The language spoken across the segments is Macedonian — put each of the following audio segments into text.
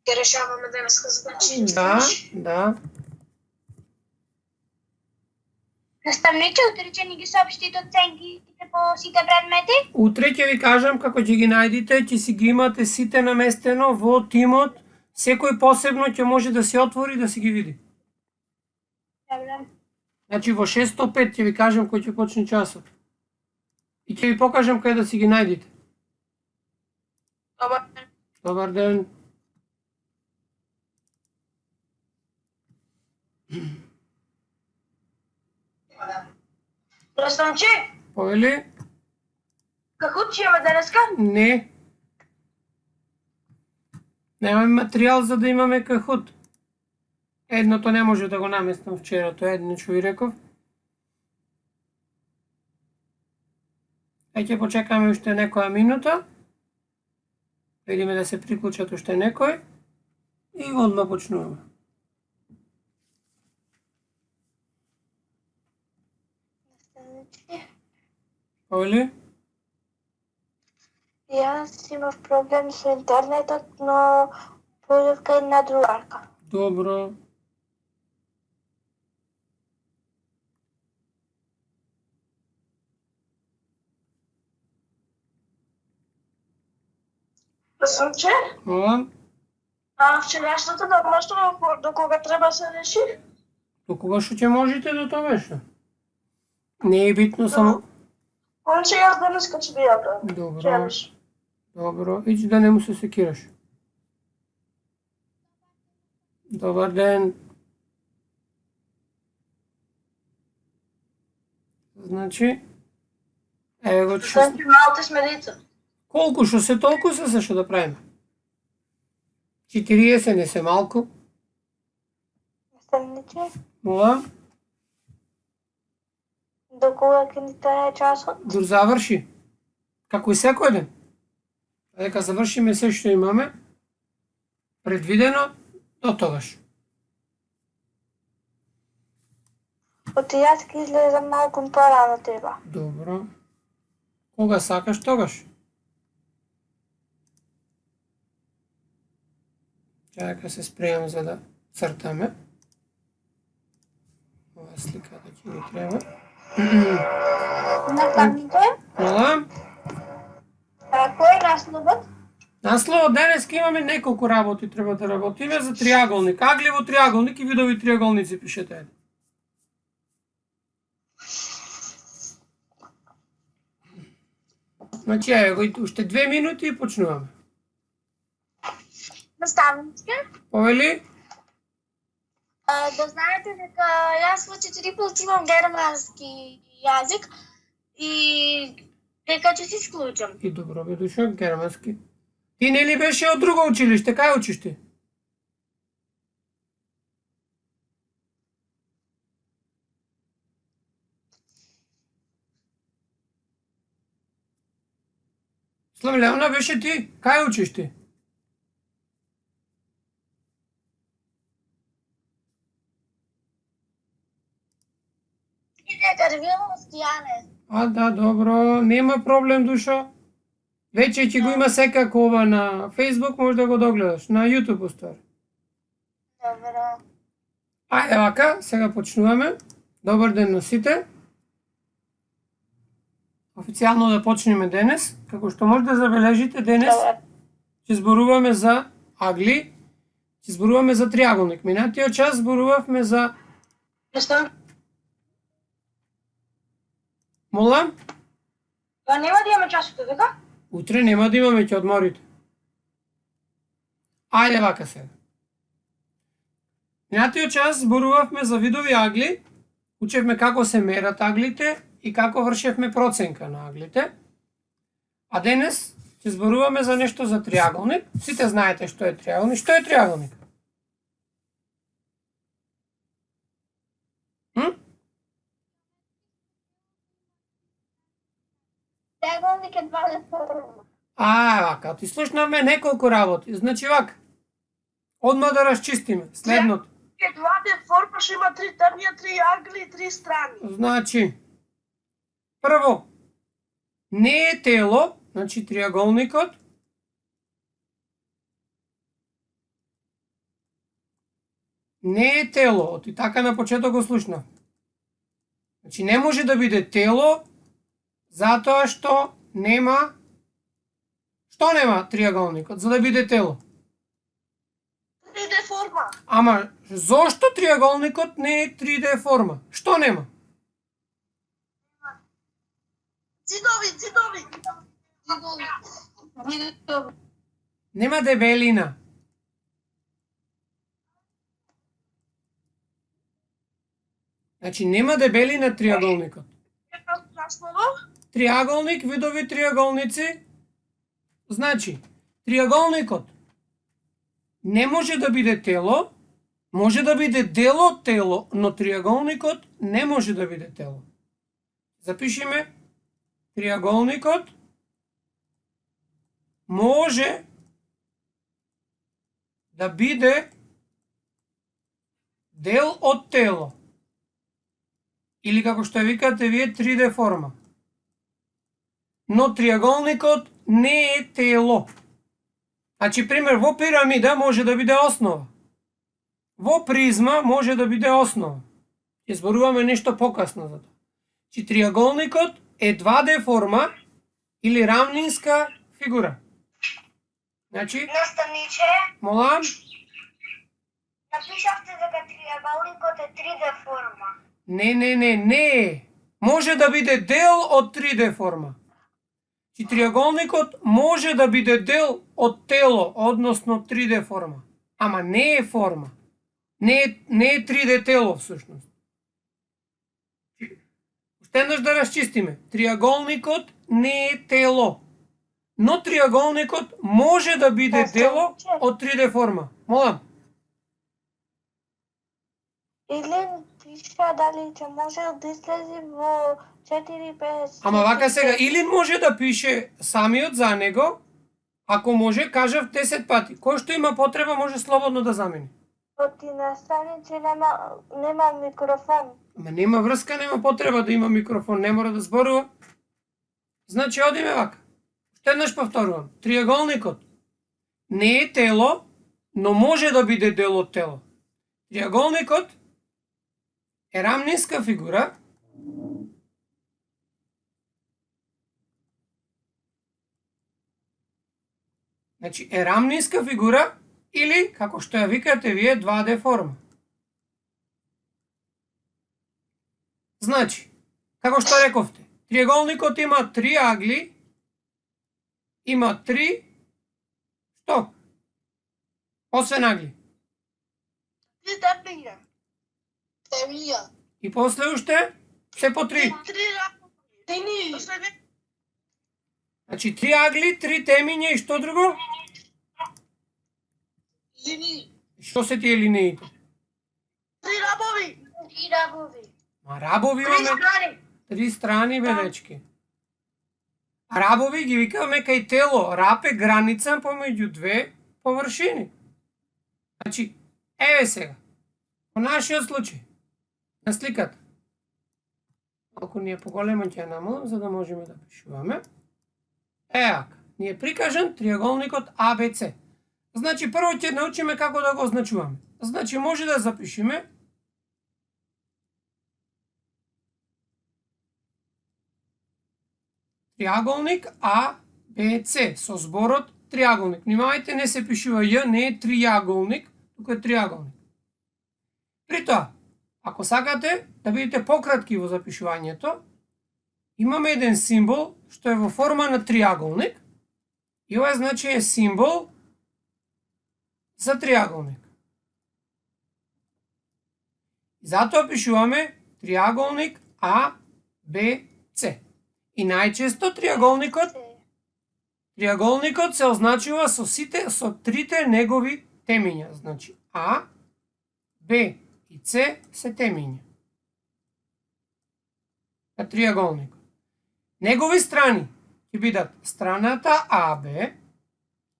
Ќе решаваме денеска задачите. Да. Наставниче, утре ќе ни ги соопштите оценките по сите предмети? Утре ќе ви кажам како ќе ги најдите, ќе си ги имате сите наместено во тимот, секој посебно ќе може да се отвори да си ги види. Добре. Значи во 6:05 ќе ви кажам кој ќе почне часот. И ќе ви покажам каде да си ги најдите. Добар. Добар ден. Наставниче, Повели? како ќе имаме денеска? Не. Немаме материјал за да имаме кахут. Едното не може да го наместам вчера, тоа едно што ви реков. Ќе почекаме уште некоја минута. Видиме да се приклучат уште некој. И одма почнуваме. Наставниче, Повели? јас имав проблем со интернетот, но појдов кај една другарка. Добро. Наставниче, Мола? вчерашната домашно до кога треба се реши? До кога што ќе можете до тоа беше? Не е битно само... Онче јас денеска ќе би ја правам. Добро. Добро. Ичи да не му се секираш. Добар ден. Значи, еве го што... Значи малте сме деца. Колку што се толку се за што да правиме? 40 не се малку. Наставниче, Мола? до кога ќе ни трае часот? Дур заврши. Како и секој ден. Дека завршиме се што имаме, предвидено, до тогаш. Оти јас ќе излезам малку порано треба. Добро. Кога сакаш, тогаш. Чака се спремам за да цртаме. Ова слика да ќе ни треба. Наставниче, Мола? кој е насловот? Насловот денес имаме неколку работи треба да работиме за триаголник. Агливо триаголник и видови триаголници пишете еден. Значи, еве го, уште 2 минути и почнуваме. Наставниче, Повели? да знаете дека јас во 4 пат имам германски јазик и дека ќе се исклучам. И добро бе дошол, германски. Ти нели беше од друго училиште, кај учиш ти? Славле, она беше ти, кај учиш ти? И дека вилам Стојане. Да, добро, нема проблем, душо. Веќе ќе го има секако ова на Facebook, може да го догледаш, на YouTube уствари. Добро. Ајде вака, сега почнуваме. Добар ден на сите. Официјално да почнеме денес. Како што може да забележите, денес ќе зборуваме за агли, ќе зборуваме за триаголник. Минатиот час зборувавме за... Мола? Па нема да имаме часот, дека? Утре нема да имаме, ќе одморите. Ајде вака сега. Минатиот час зборувавме за видови агли, учевме како се мерат аглите и како вршевме проценка на аглите. А денес ќе зборуваме за нешто за триаголник. Сите знаете што е триаголник. Што е триаголник? Триаголник е 20 форма. Вака, ти слушнавме неколку работи. Значи вака, одма да расчистиме. Следното. Е 20 форма што има 3 трнија, 3 агли и 3 страни. Значи, прво, не е тело, значи триаголникот, не е тело. И така на почеток го слушнав. Значи не може да биде тело, затоа што нема... Што нема триаголникот за да биде тело? 3D форма. Ама, зошто триаголникот не е 3D форма? Што нема? Зидови. Нема дебелина. Значи нема дебелина триаголникот. Триаголник, видови триаголници. Значи, триаголникот не може да биде тело, може да биде дел од тело, но триаголникот не може да биде тело. Запишиме, триаголникот може да биде дел од тело. Или како што ја викате вие 3D форма. Но триаголникот не е тело. Значи, пример, во пирамида може да биде основа. Во призма може да биде основа. Ќе зборуваме нешто покасно за тоа. Значи, триаголникот е 2D форма или равнинска фигура. Значи, Наставниче, молам, напишавте дека триаголникот е 3D форма. не е. Може да биде дел од 3D форма. Значи, триаголникот може да биде дел од тело, односно 3D форма. Ама не е форма. Не е 3D тело всушност. Уште еднаш да расчистиме. Триаголникот не е тело. Но триаголникот може да биде дело од 3D форма. Молам. Или пиша дали ќе може да излези во 4-5... Ама вака сега, Илин може да пише самиот за него, ако може, кажав 10 пати. Кој што има потреба може слободно да замени. Ти на страници нема микрофон. Ама нема врска, нема потреба да има микрофон, не мора да зборува. Значи, одиме вака. Уште еднаш повторувам. Триаголникот не е тело, но може да биде дел од тело. Триаголникот е рамнинска фигура значи е рамнинска фигура или, како што ја викате вие, 2D форма. Значи, како што рековте, триаголникот има 3 агли, има 3 што? Освен агли. Темија. И после уште се по 3. Значи 3 агли, 3 темиња и што друго? Линии. Што се тие линеите? 3 рабови. Ма рабови имаме 3 страни, бе дечки. А рабови ги викаме кај тело. Раб е граница помеѓу две површини. Значи, еве сега. По нашиот случај. На сликата. Ако ни е поголема ќе ја намалам, за да можеме да пишуваме. Еака. Ни е прикажан триаголникот ABC. Значи, прво ќе научиме како да го означуваме. Значи, може да запишеме триаголник ABC со зборот триаголник. Внимавајте, не се пишува Ј, не е триаголник, туку е триаголник. При тоа, ако сакате да бидете пократки во запишувањето, имаме еден символ што е во форма на триаголник и ова значи е символ за триаголник. И затоа пишуваме триаголник ABC. И најчесто триаголникот се означува со трите негови темиња. Значи А, Б и С се темиња на триаголникот. Негови страни ќе бидат страната АБ,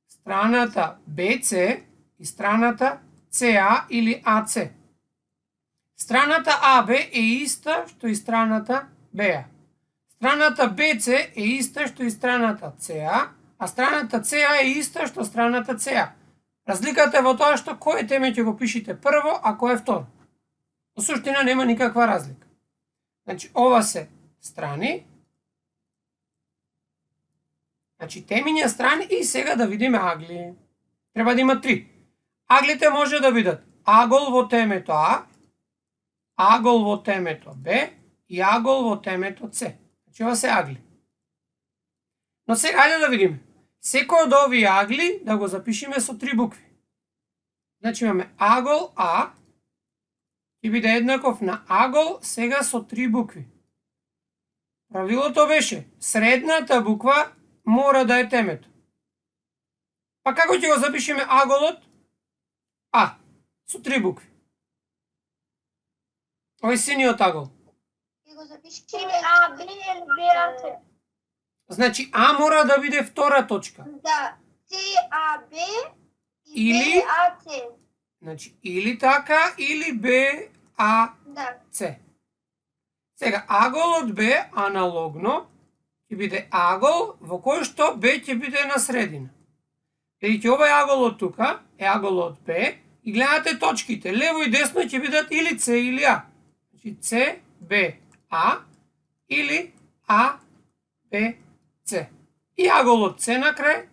страната БЦ и страната СА или АЦ. Страната АБ е иста што и страната БА. Страната BC е иста што и страната CA, а страната CA е иста што страната CA. Разликата е во тоа што кој теме ќе го пишете прво, а кој е второ. Во суштина нема никаква разлика. Значи, ова се страни. Значи, темиња страни и сега да видиме агли. Треба да има 3. Аглите може да бидат агол во темето А, агол во темето Б и агол во темето С. Значи, ова се агли. Но сега, ајде да видиме. Секој од овие агли да го запишеме со 3 букви. Значи, имаме агол А, ќе биде еднаков на агол сега со 3 букви. Правилото беше, средната буква мора да е темето. Па како ќе го запишеме аголот? А, со 3 букви. Овој синиот агол. Ќе го запишеме А, Б или Б, А, С. Значи, А мора да биде втора точка. Да, С, А, Б Или- Б, А, С. Значи, или така, или Б, А, Да. С. Сега, аголот Б аналогно ќе биде агол во кој што Б ќе биде на средина. Бидејќи овој аголот тука е аголот Б и гледате точките, лево и десно ќе бидат или С или А. Значи С, Б, А или А, Б, С. И аголот С на крај,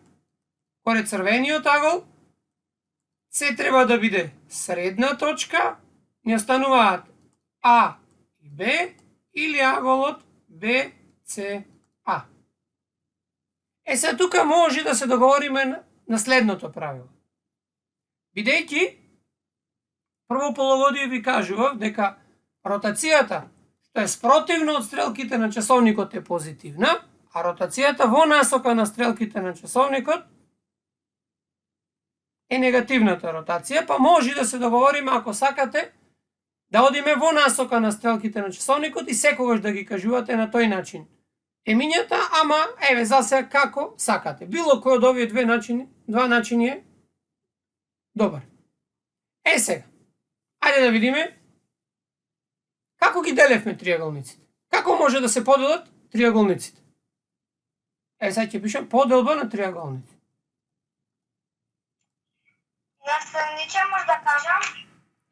коре црвениот агол, С треба да биде средна точка, ни остануваат А и Б или аголот Б, С, А. Сега тука може да се договориме на следното правило. Бидејќи прво полугодие ви кажував дека ротацијата што е спротивна од стрелките на часовникот е позитивна, а ротацијата во насока на стрелките на часовникот е негативната ротација, па може да се договориме ако сакате да одиме во насока на стрелките на часовникот и секогаш да ги кажувате на тој начин темињата, ама еве за сега како сакате. Било кој од овие два начини е добар. Сега, ајде да видиме како ги делевме триаголниците. Како може да се поделат триаголниците? Сега ќе пишам поделба на триаголници. Наставниче може да кажам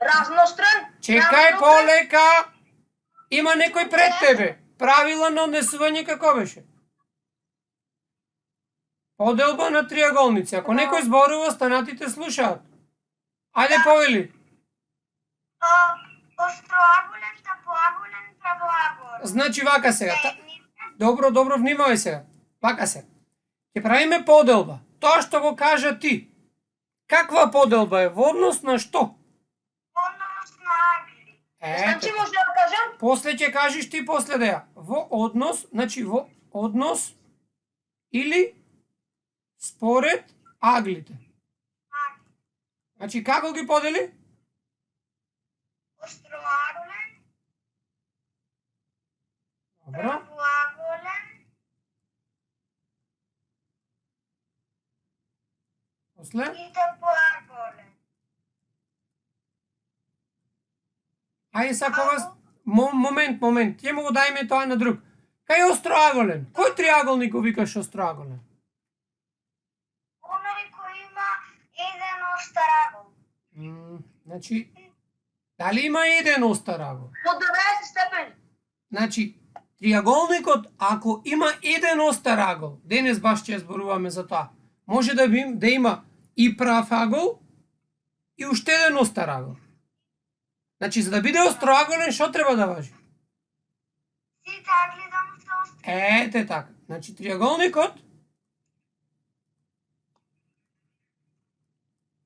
разностран. Чекај полека. Има некој пред тебе. Правила на однесување како беше? Поделба на триаголници. Ако некој зборува, останатите слушаат. Ајде повели. Остроаголен, тапоаголен, правоаголен. Значи вака сега. Добро, внимавај сега. Вака сега. Ќе правиме поделба. Тоа што го кажа ти. Каква поделба е? Во однос на што? Однос на агли. Значи може да кажам? После ќе кажеш ти после деја. Во однос, значи во однос или според аглите. Значи како ги подели? Остроаголен, Добро. правоаголен, После? и тапоаголен. Ајде сакава момент. Ќе му го дајме тоа на друг. Кај е остроаголен? Кој триаголник го викаш остроаголен? Оној кој има еден остар агол. Значи, дали има еден остар агол? Од 90 степени. Значи, триаголникот, ако има еден остар агол, денес баш ќе зборуваме за тоа, може да има и прав агол и уште еден остар агол. Значи, за да биде остроаголен, што треба да важи? Сите агли да му се остри. Ете така. Значи, триаголникот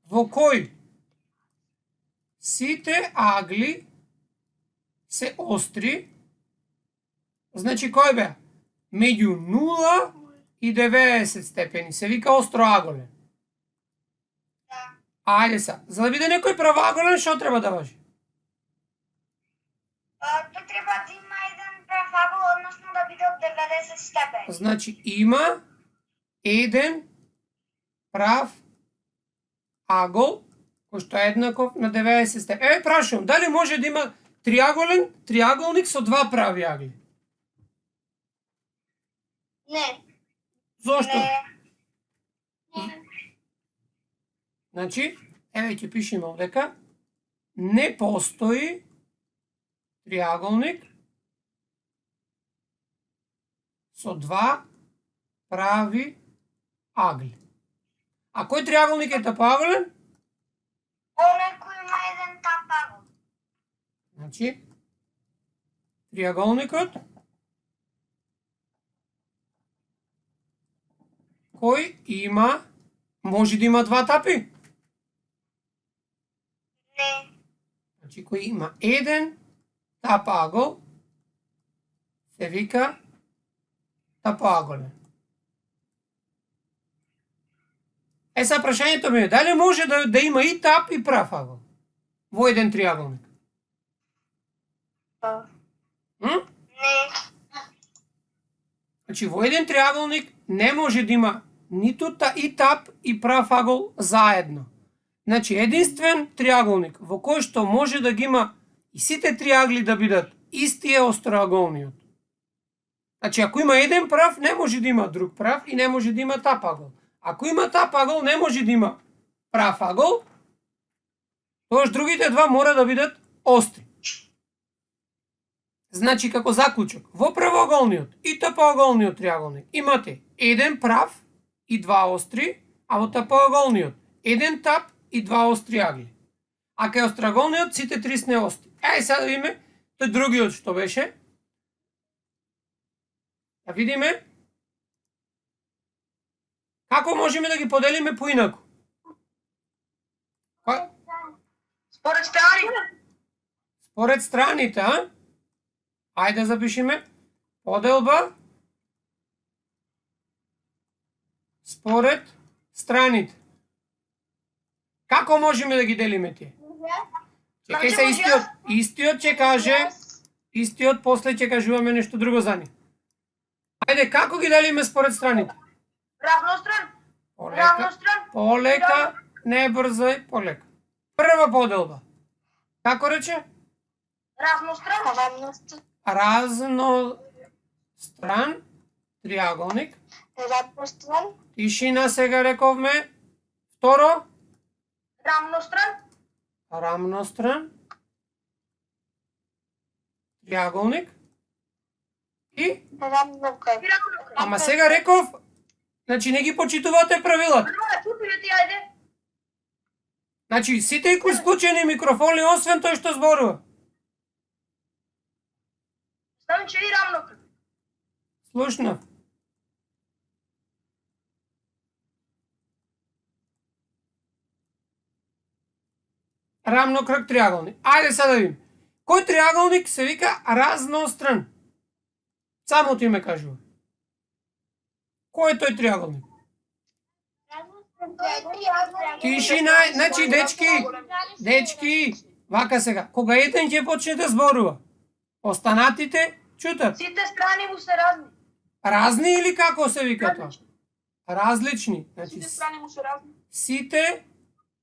во кој сите агли се остри, значи кој беа? Меѓу 0 и 90 степени се вика остроаголен. Да. Ајде са. За да биде некој правоаголен, што треба да важи? Тој треба да има еден прав агол, односно да биде од 90 степени. Значи има еден прав агол кој што е еднаков на 90 степени. Прашувам, дали може да има триаголник со два прави агли? Не. Зошто? Не. Значи, еве ќе пишеме овдека, не постои триаголник со два прави агли. А кој триаголник е тапоаголен? Оној кој има еден тапагол. Значи, триаголникот кој може да има два тапи? Не. Значи, кој има еден тапагол се вика тапоаголен. Сега прашањето ми е, дали може да има и тап и прав агол во еден триаголник? Не. Значи, во еден триаголник не може да има ниту и тап и прав агол заедно. Значи, единствен триаголник во кој што може да ги има и сите три агли да бидат исти е остроаголниот. Значи, ако има еден прав, не може да има друг прав и не може да има тап агол. Ако има тап агол, не може да има прав агол, тогаш другите два мора да бидат остри. Значи, како заклучок, во правоаголниот и тапоаголниот триаголник имате еден прав и два остри, а во тапоаголниот еден тап и два остри агли. А кај остроаголниот сите три сне остри. Сега да видиме тој другиот што беше. Да видиме како можеме да ги поделиме поинаку. Според страните. Според страните, а? Ајде да запишеме. Поделба според страните. Како можеме да ги делиме тие? Чекај се, истиот ќе каже, истиот после ќе кажуваме нешто друго за нив. Ајде, како ги делиме според страните? Равностран. Полека, не брзај, полека. Прва поделба. Како рече? Разностран триаголник. Тишина сега рековме. Второ? Рамностран триаголник. И? Ама сега реков, значи не ги почитувате правилата. Значи сите исклучени микрофони, освен тој што зборува. Значи и рамнокръг. Слушнав. Рамнокръг триаголник. Ајде сега да видим. Кој триаголник се вика разностран? Самото име кажува. Кој е тој триаголник? Тишина, значи дечки, вака сега, кога еден ќе почне да зборува, останатите чутат. Сите страни му се разни. Разни или како се вика тоа? Различни. Значи, Сите страни му се разни. сите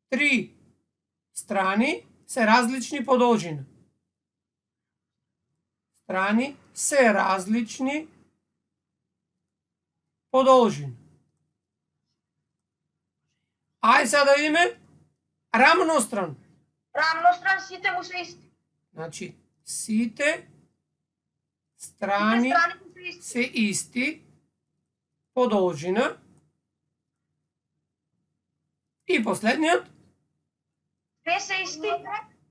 три страни се различни по должина. Страни се различни по должина. Ајде сега да видиме рамностран. Рамностран сите му се исти. Значи, сите страни се исти по должина. И последниот? Две се исти,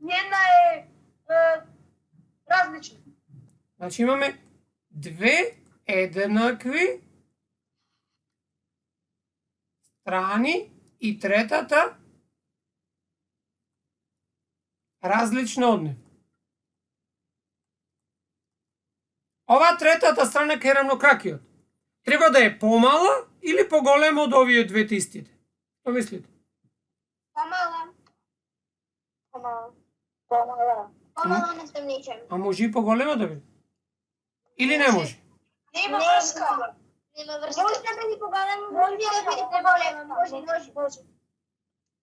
една е различна. Значи имаме две еднакви страни и третата различна од нив. Ова третата страна кај рамнокракиот треба да е помала или поголема од овие двете истите? Што мислите? Помала. Не сте ничем. А може и поголема да биде? Или не може? Нема врска. Може да биде поголема, може да биде поголема. Може.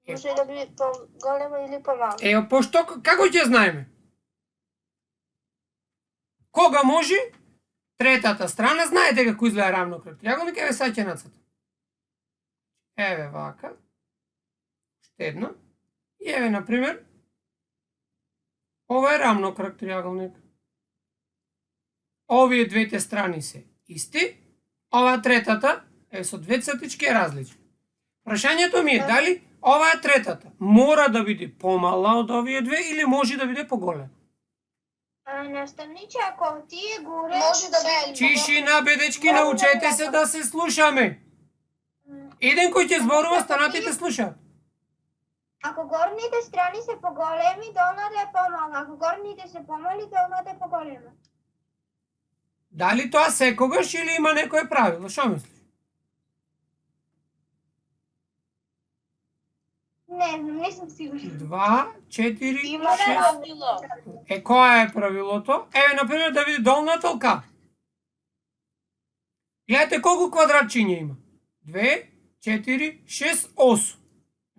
Може да биде поголема или помала. Пошто како ќе знаеме? Кога може? Третата страна, знаете како изгледа рамнокръг триаголник, еве сега ќе нацртам. Еве вака. Уште едно. И еве, например, ова е рамнокръг триаголник. Овие двете страни се исти, ова третата е со две цртички е различна. Прашањето ми е дали ова е третата мора да биде помала од овие две или може да биде поголема? Наставниче, ако ти е горе, може да биде. Тишина, бедечки, научете се да се слушаме. Еден кој ќе зборува, станатите слушаат. Ако горните страни се поголеми, долната е помална. Ако горните се помали, долната е поголема. Дали тоа секогаш или има некое правило? Што мислиш? Не сум сигурна. 2, 4, Има 6. правило. Кое е правилото? Еве, например, да види долната лка. Гледате колку квадратчиња има. 2, 4, 6, 8.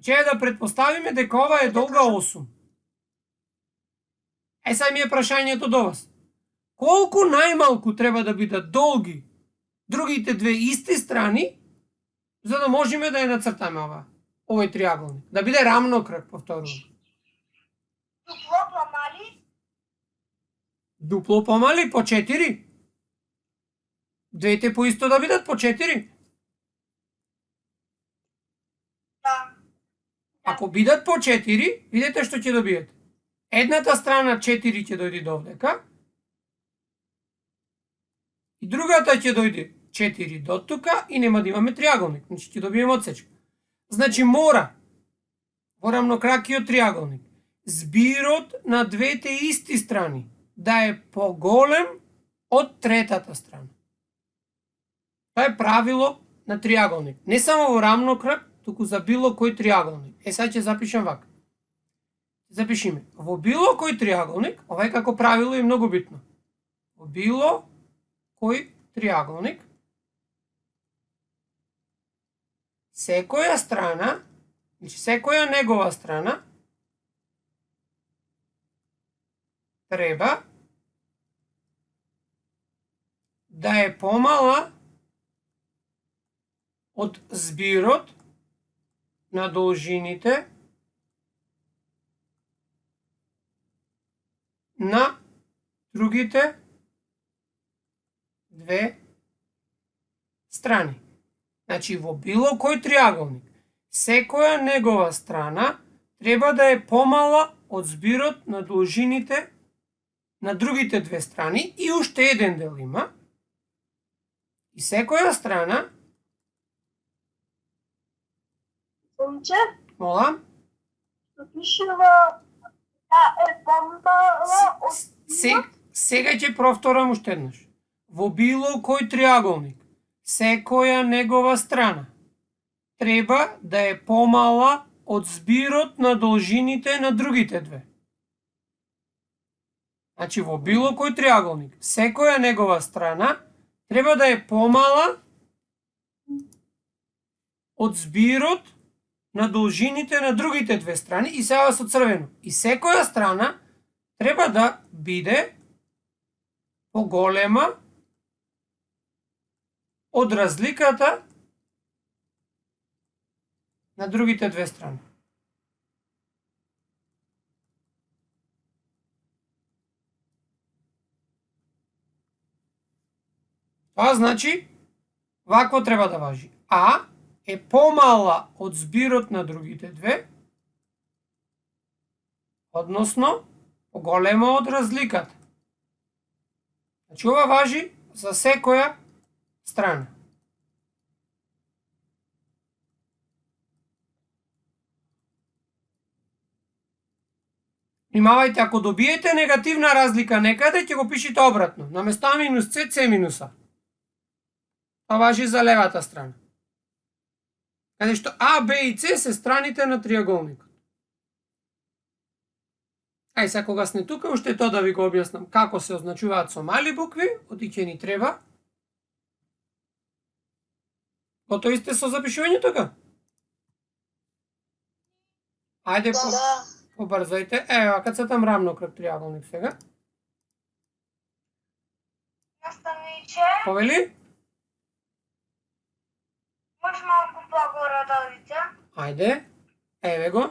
Че да предпоставиме дека ова е долга 8. Сега ми е прашањето до вас. Колку најмалку треба да бидат долги другите две исти страни, за да можеме да ја нацртаме овој триаголник? Да биде рамнокръг, повторувам. Дупло помали? Дупло помали, по 4. Двете поисто да бидат по 4. Да. Ако бидат по 4, видете што ќе добиете. Едната страна 4 ќе дојде довдека, и другата ќе дојде 4 до тука и нема да имаме триаголник. Значи ќе добиеме одсечка. Значи мора во рамнокракиот триаголник збирот на двете исти страни да е поголем од третата страна. Тоа е правило на триаголник. Не само во рамнокрак, туку за било кој триаголник. Сега ќе запишем вака. Запишиме. Во било кој триаголник, ова е како правило и многу битно. Во било кој триаголник, секоја страна, значи секоја негова страна, треба да е помала од збирот на должините на другите две страни. Значи, во било кој триаголник, секоја негова страна треба да е помала од збирот на должините на другите две страни и уште еден дел има. И секоја страна, Момче, молам, пишува да е помала од сега ќе повторам уште еднаш. Во било кој триаголник, секоја негова страна треба да е помала од збирот на должините на другите две. Значи, во било кој триаголник, секоја негова страна треба да е помала од збирот на должините на другите две страни, и сега со црвено. И секоја страна треба да биде поголема од разликата на другите две страни. Тоа значи, вакво треба да важи. А е помала од збирот на другите две, односно поголема од разликата. Значи, ова важи за секоја страна. Внимавајте, ако добиете негативна разлика некаде, ќе го пишете обратно. Наместо А минус С, С минус А. Тоа важи за левата страна. Каде што А, Б и С се страните на триаголникот. Ај, сега кога сме тука, уште тоа да ви го објаснам како се означуваат со мали букви, оти ќе ни треба. Готови сте со запишување тука? Ајде, побрзајте. Ево, вака цртам рамнокръг триаголник сега. Наставниче, Повели? може малку погоре да одите? Ајде. Еве го.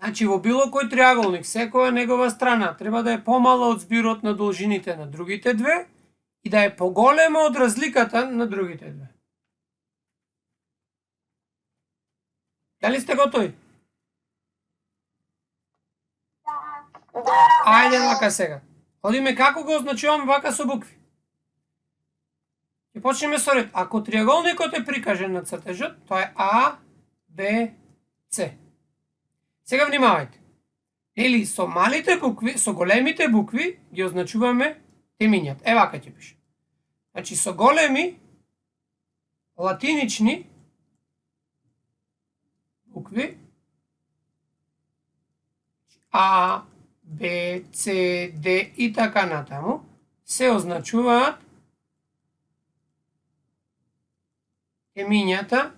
Значи во било кој триаголник, секоја негова страна треба да е помала од збирот на должините на другите две и да е поголема од разликата на другите две. Дали сте готови? Ајде вака сега. Одиме како го означуваме вака со букви. Ќе почнеме со ред. Ако триаголникот е прикажен на цртежот, тоа е А, Б, С. Сега внимавајте. Или со малите букви, со големите букви ги означуваме темињата. Е вака ќе пише. Значи со големи латинични букви А, Б, С, Д и така натаму се означуваат темињата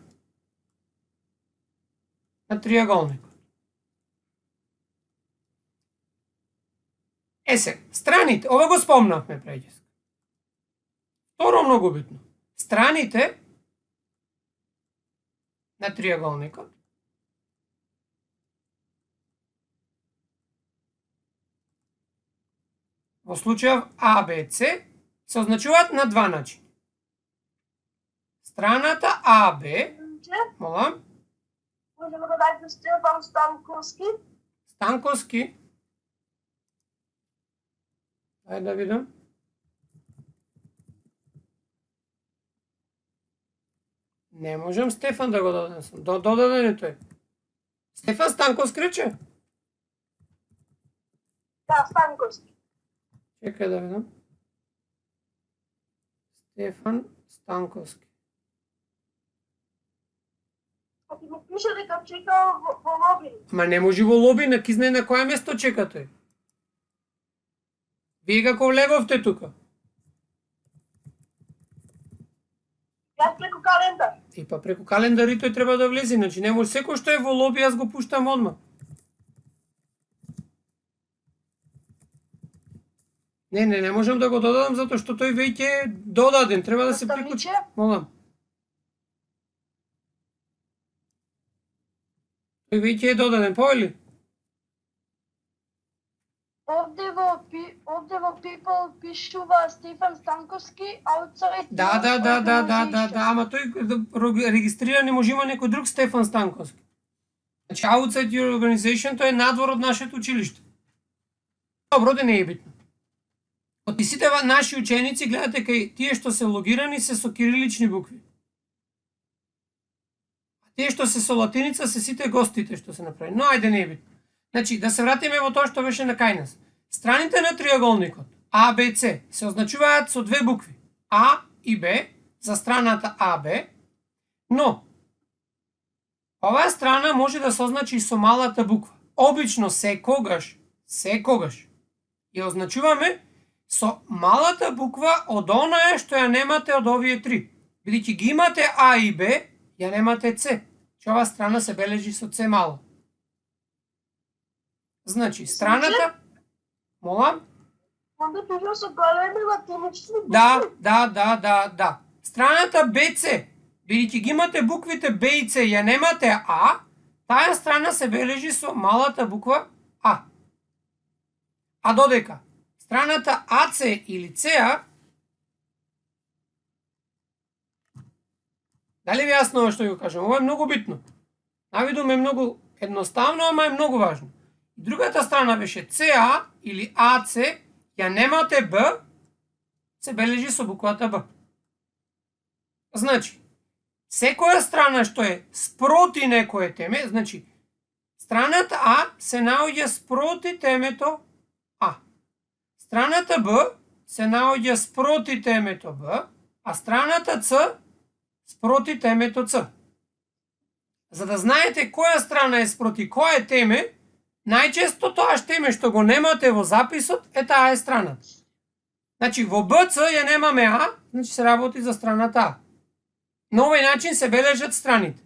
на триаголникот. Е се, страните, ова го спомнавме преđеска. Второ многу битно. Страните на триаголникот во случајов А, Б, С се означуваат на два начини. Страната А, Б, молам, Можеме да дајте Стефан Станковски. Станковски. Ајде да видам. Не можам Стефан да го додадам. Додаден е тој. Стефан Станковски рече? Да, Станковски. Чекај да видам. Стефан Станковски. А ти му пише дека чекал во Лобин. Ама не може во Лобин, ки знае на кое место чека тој. Вие како влеговте тука? Јас преку календар. И па преку календар и тој треба да влезе, значи не може секој што е во лоби, јас го пуштам одма. Не можам да го додадам затоа што тој веќе е додаден, треба да се приклучи. Молам. Тој веќе е додаден, повели? Овде во People пишува Стефан Станковски, outside... Да, ама тој регистрира не може има некој друг Стефан Станковски. Значи, outside your organization, тој е надвор од нашето училиште. Добро, да не е битно. Од сите наши ученици, гледате кај тие што се логирани се со кирилични букви. А тие што се со латиница се сите гостите што се направи. Но ајде не е битно. Значи, да се вратиме во тоа што беше на кај нас. Страните на триаголникот А, Б, С се означуваат со две букви. А и Б за страната АБ, но оваа страна може да се означи со малата буква. Обично секогаш ја означуваме со малата буква од онаа што ја немате од овие три. Бидејќи ги имате А и Б, ја немате С. Че оваа страна се бележи со С мало. Значи, страната... Молам? Онда пишува со големи латинични букви. Да. Страната БЦ, бидејќи ги имате буквите Б и С, ја немате А, таа страна се бележи со малата буква А. А додека страната АЦ или ЦА, дали ви јасно ова што ја кажам? Ова е многу битно. Навидум е многу едноставно, ама е многу важно. Другата страна беше ЦА или АЦ, ја немате Б, се бележи со буквата Б. Значи, секоја страна што е спроти некое теме, значи, страната А се наоѓа спроти темето А. Страната Б се наоѓа спроти темето Б, а страната С спроти темето С. За да знаете која страна е спроти која теме, најчесто тоа теме што го немате во записот е таа е страната. Значи во БЦ ја немаме А, значи се работи за страната А. На овој начин се бележат страните.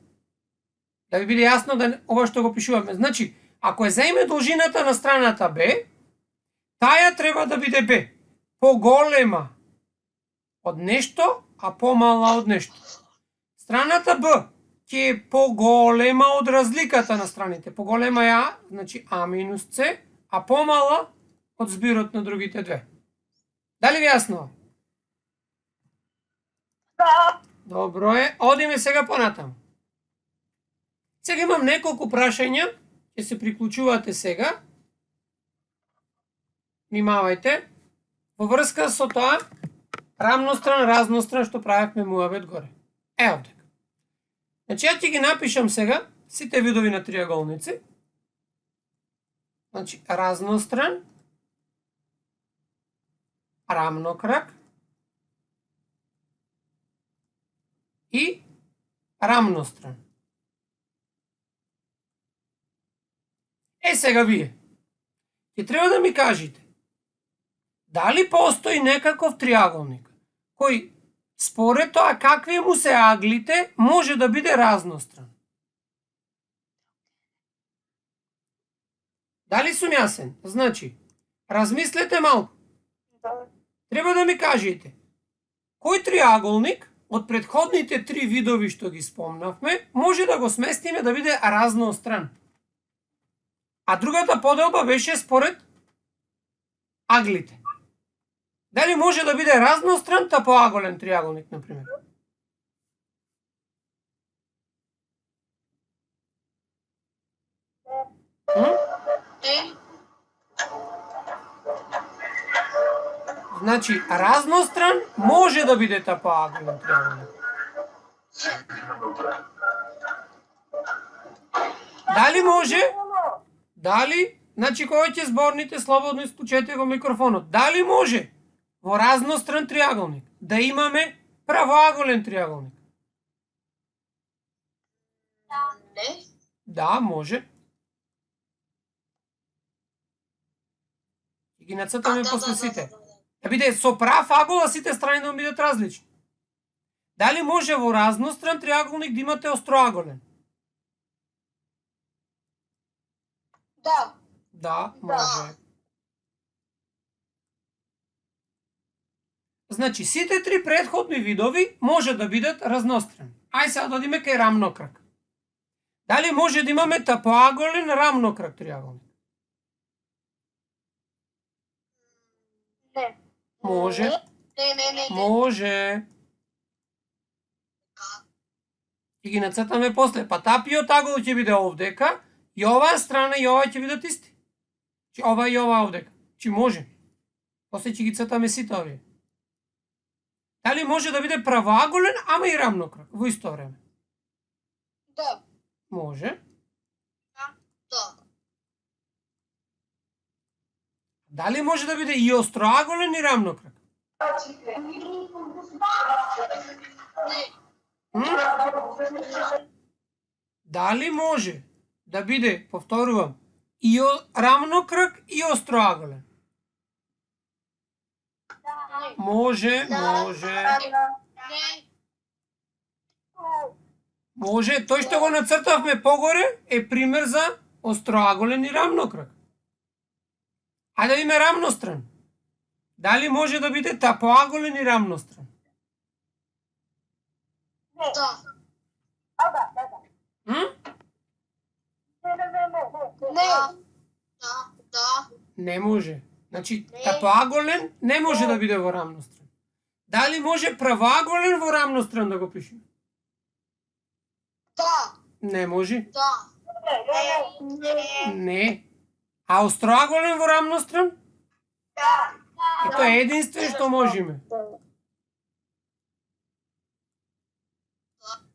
Да ви биде јасно да ова што го пишуваме. Значи, ако е заиме должината на страната Б, таја треба да биде Б. Поголема од нешто, а помала од нешто. Страната Б ќе е поголема од разликата на страните. Поголема е А, значи А минус С, а помала од збирот на другите две. Дали ви јасно? Да. Добро е, одиме сега понатаму. Сега имам неколку прашања, ќе се приклучувате сега. Внимавајте. Во врска со тоа, рамностран, разностран, што правевме муабет горе. Овде. Значи, ја ќе ги напишам сега сите видови на триаголници. Значи, разностран, рамнокрак и рамностран. Сега вие ќе треба да ми кажете дали постои некаков триаголник кој според тоа какви му се аглите може да биде разностран. Дали сум јасен? Значи, размислете малку. Треба да ми кажете кој триаголник од претходните три видови што ги спомнавме може да го сместиме да биде разностран. А другата поделба беше според аглите. Дали може да биде разностран тапоаголен триаголник, например? Значи, разностран може да биде тапоаголен триаголник. Дали може? Дали? Значи, кој ќе зборните, слободно исклучете го микрофонот. Дали може во разностран триаголник да имаме правоаголен триаголник? Не. Да, може. И ги нацртаме после сите. Да биде со прав агол, а сите страни да бидат различни. Дали може во разностран триаголник да имате остроаголен? Да. Да, може. Значи, сите три претходни видови може да бидат разнострани. Ај сега да одиме кај рамнокрак. Дали може да имаме тапоаголен рамнокрак триаголник? Не. Може. Не. Може. И ги нацртаме после. Па тапиот агол ќе биде овдека, и оваа страна и оваа ќе бидат исти. Чи ова и ова овдека. Чи може. После ќе ги цртаме сите овие. Дали може да биде правоаголен, ама и рамнокрак во исто време? Да. Може. Да. Дали може да биде и остроаголен и рамнокрак? Дали може да биде, повторувам, и рамнокрак и остроаголен? Може. Може, тој што го нацртавме погоре е пример за остроаголен и рамнокрак. Ајде да видиме рамностран. Дали може да биде тапоаголен и рамностран? Да. Не може. Значи, тапоаголен не може да биде во рамностран. Дали може правоаголен во рамностран да го пишеме? Да. Не може. Да. Не. А остроаголен во рамностран? Да. Ето е единствен што можеме.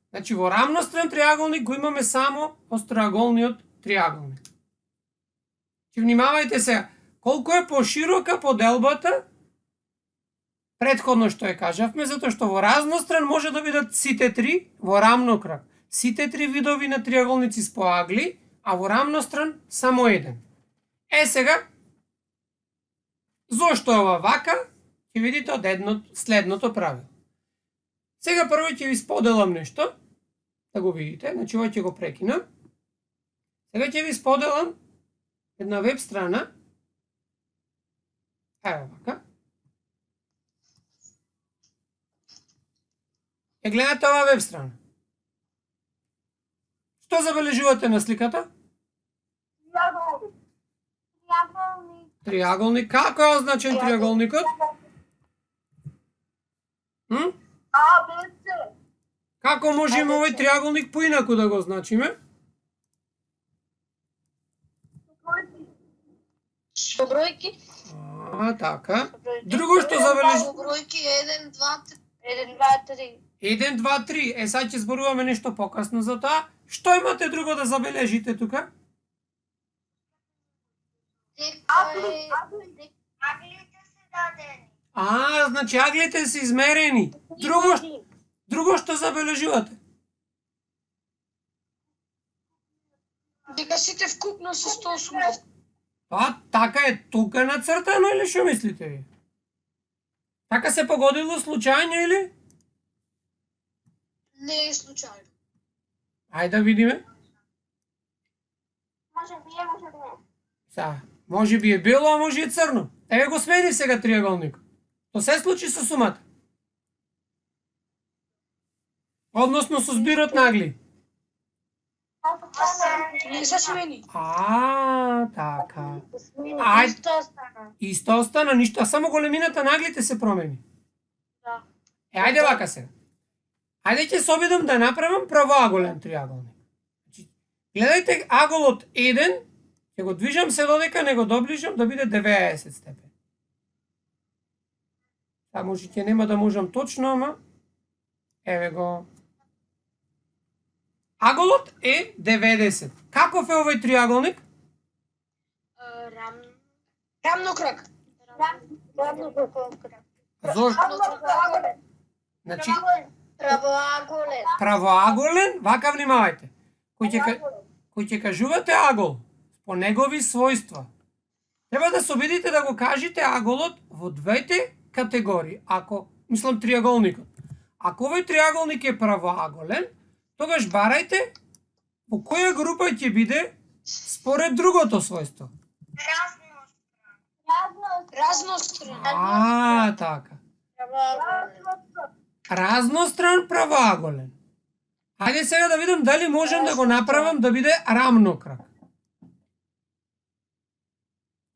Значи, во рамностран триаголник го имаме само остроаголниот триаголник. Че внимавајте сега, колку е поширока поделбата, претходно што ја кажавме, затоа што во разностран може да бидат сите три, во рамнокрак сите три видови на триаголници с поагли, а во рамностран само еден. Сега, зошто е ова вака, ќе видите од следното правило. Сега прво ќе ви споделам нешто, да го видите. Значи, ова ќе го прекинам. Сега ќе ви споделам една веб страна. Ево вака. Е, гледате ова веб страна. Што забележувате на сликата? Триаголник. Како е означен триаголникот? Како можеме овој триаголник поинаку да го означиме? Со бројки. Така. Друго што забележи... Бројки 1, 2, 3. 1, 2, 3. Е, сега ќе зборуваме нешто покасно за тоа. Што имате друго да забележите тука? Аглите се дадени. Значи аглите се измерени. Друго што забележувате? Дека сите вкупно се 180. Така е тука нацртано или што мислите ви? Така се погодило случајно или? Не е случајно. Ајде да видиме. Може би е, може би не. Може би е бело, а може и црно. Еве го смени сега триаголник. То се случи со сумата. Односно со збирот на агли. Не се смени. Така. Исто остана. Исто остана, ништо, само големината на аглите се промени. Да. Ајде вака сега. Ајде ќе се обидам да направам правоаголен триаголник. Значи, гледајте аголот 1, ќе го движам се додека не го доближам да биде 90 степени. Може ќе нема да можам точно, ама еве го. Аголот е 90. Каков е овој триаголник? Рамнокрак. Зошто? Значи, Правоаголен. правоаголен, вака внимавајте. Кој ќе кажувате агол по негови својства, треба да се обидите да го кажете аголот во двете категории. Мислам триаголникот. Ако овој триаголник е правоаголен, тогаш барајте по која група ќе биде според другото својство. Разностран. Така. Разностран правоаголен. Хајде сега да видам дали можам да го направам да биде рамнокрак.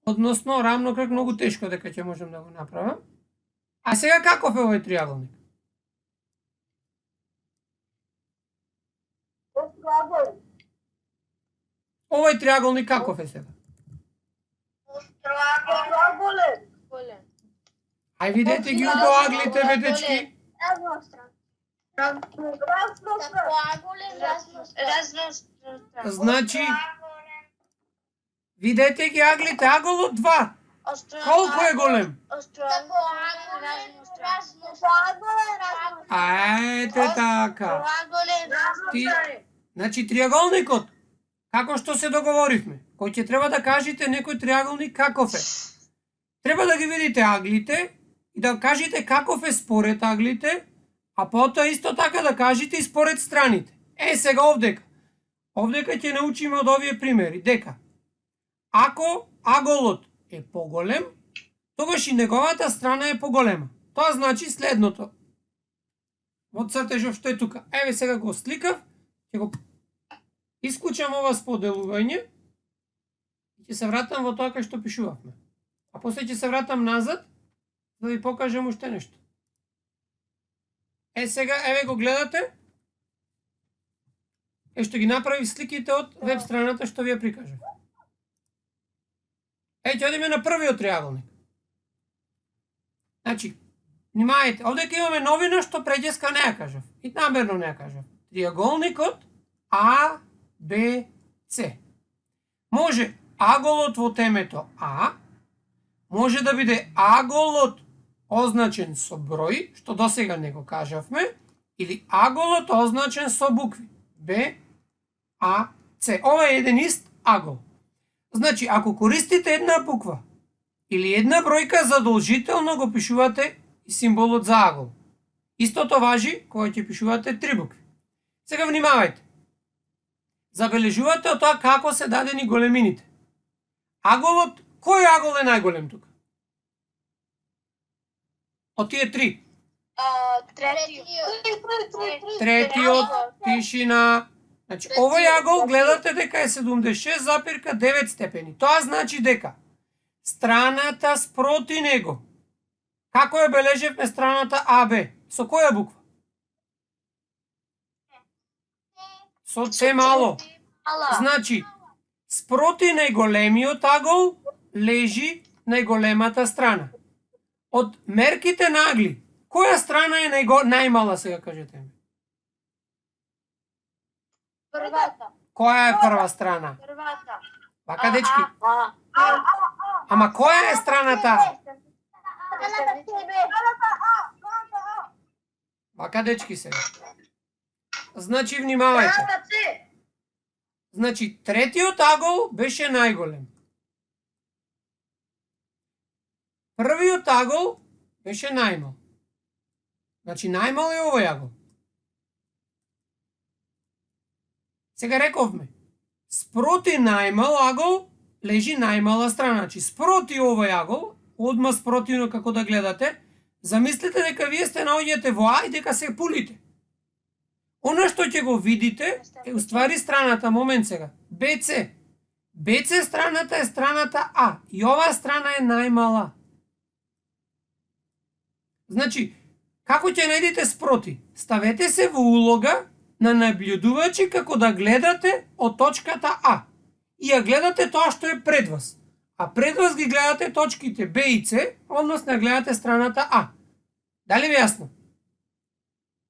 Односно, рамнокрак многу тешко дека ќе можам да го направам. А сега каков е овој триаголник? Овој триаголник каков е сега? Ај видете ги удоаглите, бе дечки. Значи, видете ги аглите, аголот 2. Колку е голем? Ајде така. Значи триаголникот, како што се договоривме, кој ќе треба да кажете некој триаголник каков е. Треба да ги видите аглите и да кажете каков е според аглите, а потоа исто така да кажете и според страните. Сега овдека. Овдека ќе научиме од овие примери дека ако аголот е поголем, тогаш и неговата страна е поголема. Тоа значи следното. Од цртежов што е тука. Еве сега го сликав, ќе го исклучам ова споделување и ќе се вратам во тоа кај што пишувавме. А после ќе се вратам назад да ви покажам уште нешто. Сега еве го гледате. Што ги направи сликите од веб страната што ви ја прикажав. Ќе одиме на првиот триаголник. Значи, внимајте, овдека имаме новина што преđеска не ја кажав. И намерно не ја кажав. Триаголникот А, Б, С. Може аголот во темето А, може да биде аголот означен со број, што досега не го кажавме, или аголот означен со букви. Б, А, С. Ова е еден ист агол. Значи, ако користите една буква или една бројка, задолжително го пишувате и символот за агол. Истото важи кога ќе пишувате три букви. Сега внимавајте. Забележувате од тоа како се дадени големините. Аголот, кој агол е најголем тука? Од тие три. Третиот, тишина. Значи, овој агол гледате дека е 76,9 степени. Тоа значи дека страната спроти него. Како ја бележевме страната АБ? Со која буква? Со С мало. Значи, спроти најголемиот агол лежи најголемата страна. Од мерките на агли, која страна е најмала, сега кажете ми? Првата. Која е прва страна? Првата. Вака, дечки. Ама која е страната? Вака, дечки, сега. Значи, внимавајте. Значи, третиот агол беше најголем. Првиот агол беше најмал. Значи, најмал е овој агол. Сега рековме, спроти најмал агол лежи најмала страна. Значи, спроти овој агол, одма спротивно како да гледате, замислите дека вие сте наоѓате во А и дека се пулите. Она што ќе го видите е уствари страната, момент сега, БЦ. БЦ страната е страната А и оваа страна е најмала. Значи, како ќе најдете спроти? Ставете се во улога на наблюдувачи како да гледате од точката А и ја гледате тоа што е пред вас. А пред вас ги гледате точките Б и С, односно гледате страната А. Дали ви јасно?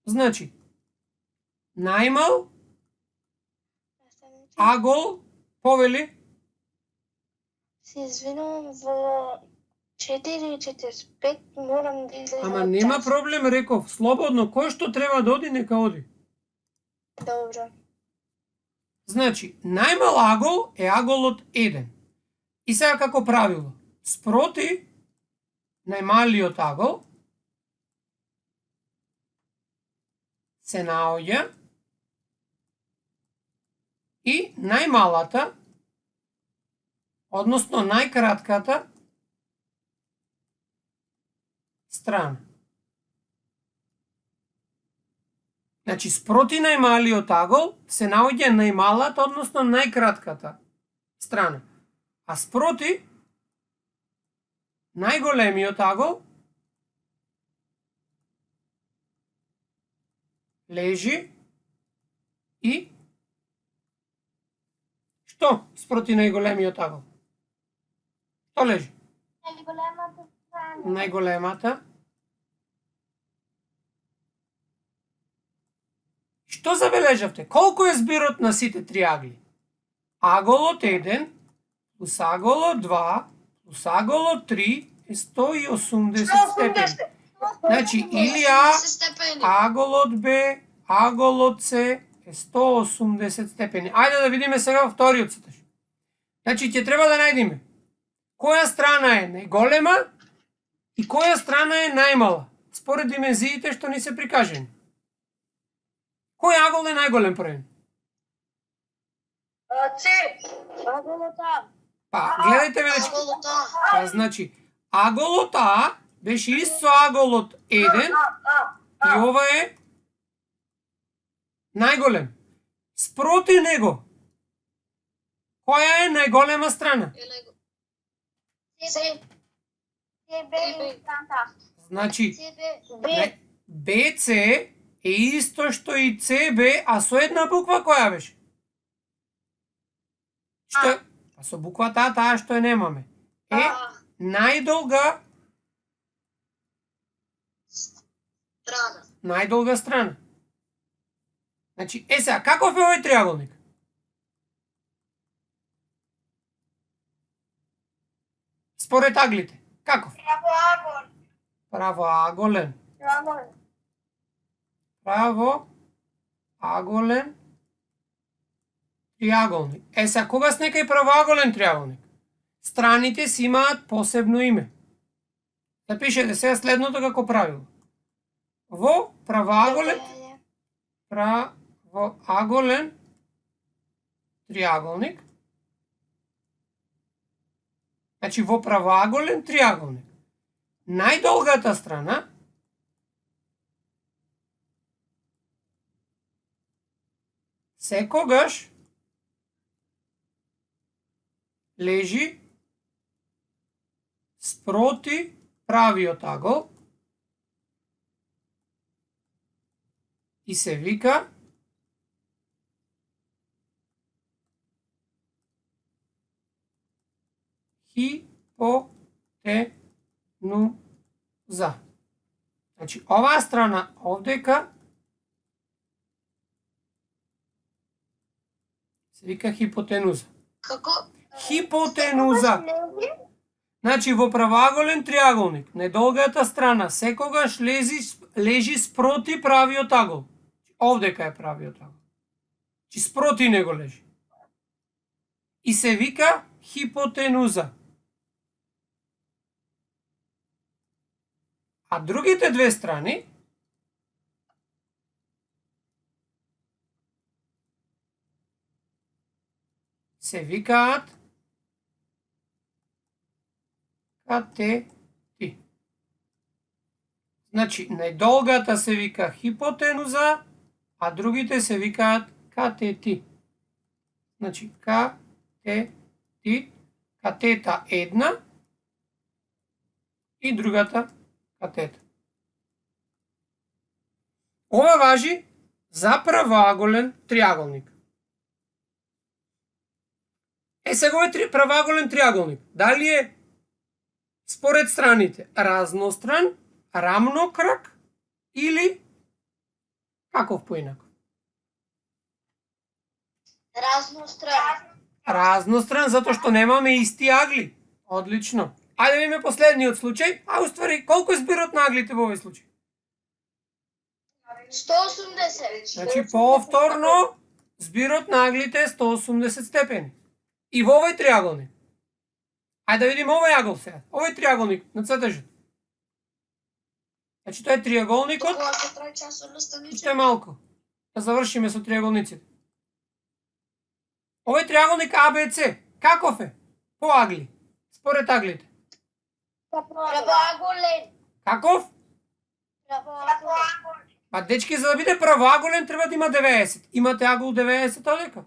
Значи, најмал агол, повели? Се извинувам, во 4:45 морам да излезам. Ама нема проблем, реков. Слободно, кој што треба да оди, нека оди. Добро. Значи, најмал агол е аголот 1. И сега како правило, спроти најмалиот агол се наоѓа и најмалата, односно најкратката страна. Значи, спроти најмалиот агол се наоѓа најмалата, односно најкратката страна. А спроти најголемиот агол лежи и што спроти најголемиот агол? Што лежи? Најголемата страна. Најголемата. Што забележавте? Колку е збирот на сите три агли? Аголот 1 плюс аголот 2 плюс аголот 3 е 180 степени. Значи, или аголот Б, аголот С е 180 степени. Ајде да видиме сега вториот цртаж. Значи, ќе треба да најдеме која страна е најголема и која страна е најмала, според димензиите што ни се прикажени. Кој агол е најголем првен? С. Аголот А. Па, гледајте ведечки. Па, значи, аголот А беше исто аголот 1 и ова е најголем. Спроти него, која е најголема страна? С. Значи, БЦ е исто што и ЦБ, а со една буква која беше? Што? А со буквата таа што ја немаме. Е најдолга Страна. најдолга страна. Значи, сега, каков е овој триаголник? Според аглите, каков? Правоаголен. Правоаголен триаголник. Сега, кога с некај правоаголен триаголник? Страните си имаат посебно име. Запишете сега следното како правило. Во правоаголен во аголен триаголник, значи во правоаголен триаголник, најдолгата страна секогаш лежи спроти правиот агол и се вика хипотенуза. Значи, оваа страна овдека се вика хипотенуза. Како? Хипотенуза. Значи, во правоаголен триаголник, најдолгата страна секогаш лежи спроти правиот агол. Овдека е правиот агол. Значи, спроти него лежи. И се вика хипотенуза. А другите две страни се викаат катети. Значи, најдолгата се вика хипотенуза, а другите се викаат катети. Значи, катети, катета една и другата катета. Ова важи за правоаголен триаголник. Сега овој правоаголен триаголник, дали е според страните разностран, рамнокрак или каков поинак? Разностран. Разностран, затоа што немаме исти агли. Одлично. Ајде да видиме последниот случај. А уствари, колку е збирот на аглите во овој случај? 180. Значи, повторно, збирот на аглите е 180 степени. И во овој триаголник. Ајде да видиме овој агол сега. Овој триаголник на цртежот. Значи, тоа е триаголникот. Уште малку. Да завршиме со триаголниците. Овој триаголник АБЦ, каков е? По агли. Според аглите. Правоаголен. Каков? Правоаголен. Па дечки, за да биде правоаголен треба да има 90. Имате агол 90 одека?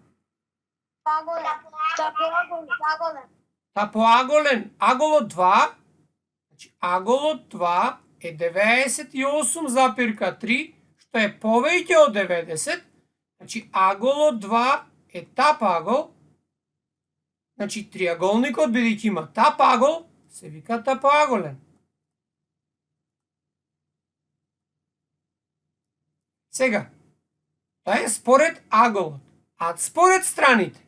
Та поаголен. Аголот 2, значи аголот 2 е 98,3, што е повеќе од 90. Значи аголот 2 е тап агол. Значи триаголникот, бидејќи има тап агол, се вика тапоаголен. Сега, тоа е според аголот, а според страните?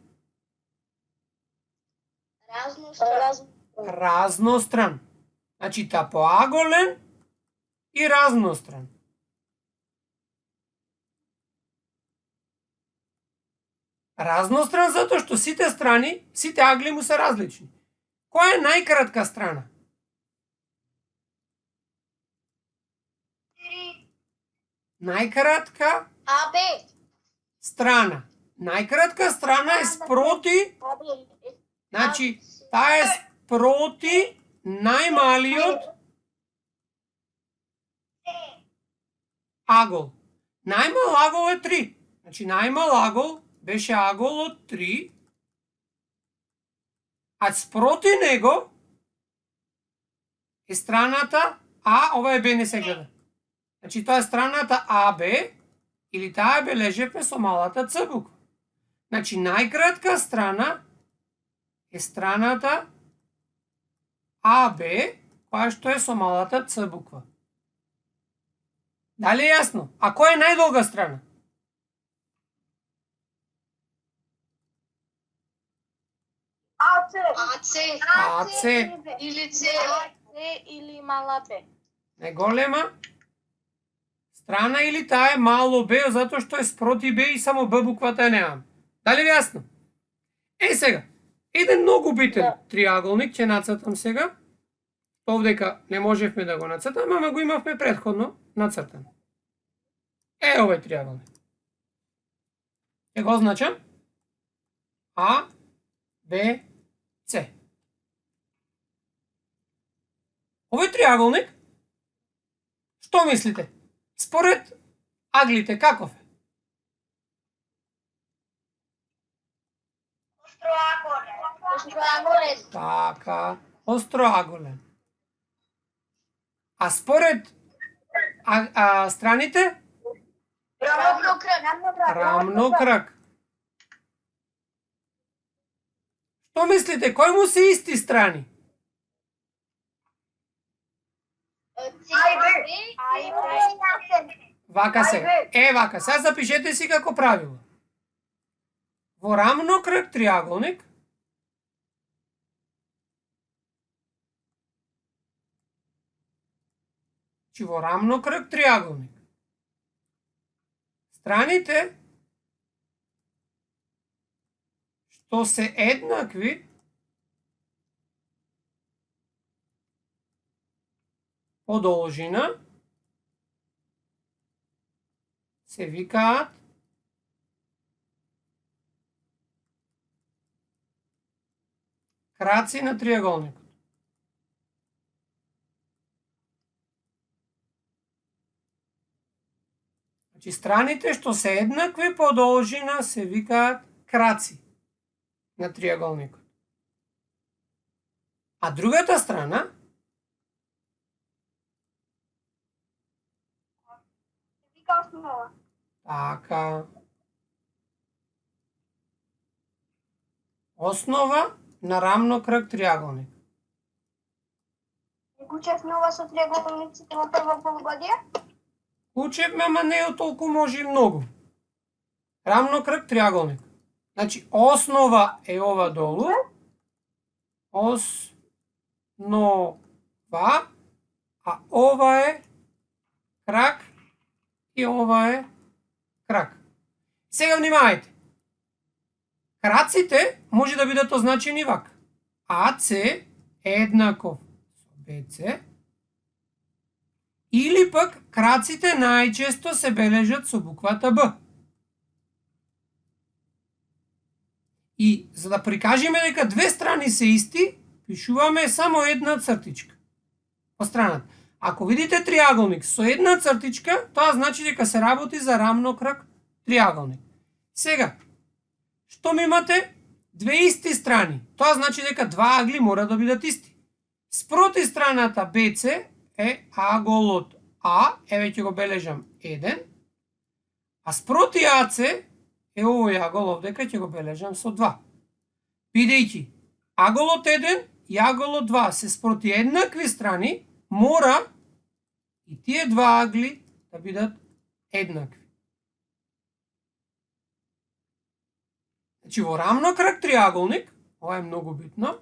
Разностран. Значи тапоаголен и разностран. Разностран затоа што сите страни, сите агли му се различни. Која е најкратка страна? Најкратка страна. Најкратка страна е спроти, значи, таа е спроти најмалиот агол. Најмал агол е 3. Значи, најмал агол беше аголот 3, а спроти него е страната А, ова е Б, не се гледа. Значи, тоа е страната АБ, или таа бележевме со малата Ц буква. Значи, најкратка страна е страната АБ, која што е со малата Ц буква. Дали е јасно? А која е најдолга страна? АЦ или мала Б. Не голема страна или таа е мало Б, затоа што е спроти Б и само Б буквата е немам. Дали е јасно? Сега, еден многу битен триаголник ќе нацртам сега. Овдека не можевме да го нацртаме, ама го имавме претходно нацртан. Овој триаголник. Ќе го означам А, Б, С. Овој триаголник, што мислите? Според аглите каков е? Остроаголен. Така, остроаголен. А според страните? Рамнокръг. Што мислите, кој му се исти страни? Вака се. Вака. Сега запишете си како правило. Во рамнокръг триаголник во рамнокръг триаголник страните што се еднакви по должина се викаат краци на триаголникот. Значи страните што се еднакви по должина се викаат краци на триаголникот. А другата страна се вика основа. Така. Основа на рамнокръг триаголник. Учев нова со триаголниците во прво полугодие? Учевме, ама не е толку може и многу. Рамнокръг триаголник. Значи, основа е ова долу. Основа. А ова е крак и ова е крак. Сега внимавајте. Краците може да бидат означени вака. АЦ е еднаков со БЦ. Или пак краците најчесто се бележат со буквата Б. И за да прикажеме дека две страни се исти, пишуваме само една цртичка по страната. Ако видите триаголник со една цртичка, тоа значи дека се работи за рамнокръг триаголник. Сега, што ми имате две исти страни, тоа значи дека два агли мора да бидат исти. Спроти страната БЦ е аголот А, еве ќе го бележам 1, а спроти АЦ е овој агол овдека, ќе го бележам со 2. Бидејќи аголот 1 и аголот 2 се спроти еднакви страни, мора и тие два агли да бидат еднакви. Значи во рамнокръг триаголник, ова е многу битно,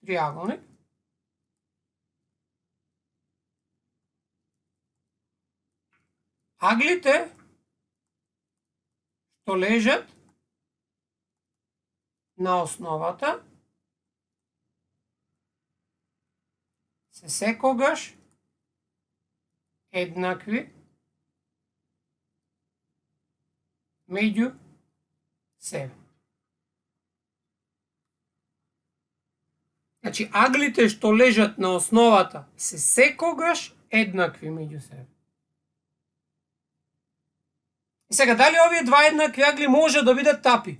триаголник, аглите што лежат на основата се секогаш еднакви меѓу себе. Значи, аглите што лежат на основата се секогаш еднакви меѓу себе. И сега, дали овие два еднакви агли може да бидат тапи?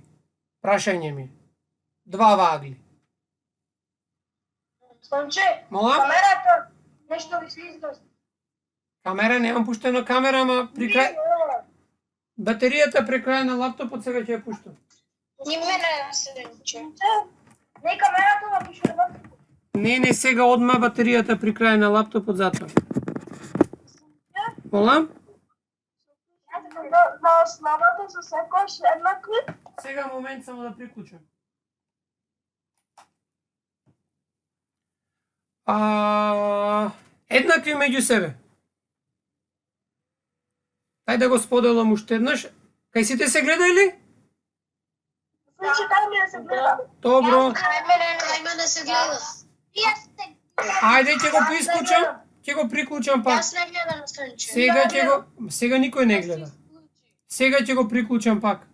Прашање ми. Два агли. Сонче, Мола? камерата нешто ви се изгаси. Камера, немам пуштено камера, ама при крај... Батеријата при крај на лаптопот сега ќе ја пуштам. Ни мене се рече. Не камерата ма пишува. Не, сега одма батеријата при крај на лаптопот затоа. Мола? На основата се секогаш еднакви. Сега момент само да приклучам. Еднакви меѓу себе. Ајде да го споделам уште еднаш. Кај сите се гледа или? Значи дај ми да се гледа. Добро. Ајде да се гледа. Ајде ќе го поисклучам. ќе го приклучам пак. Јас не гледам Сонче. Сега никој не гледа. Сега ќе го приклучам пак.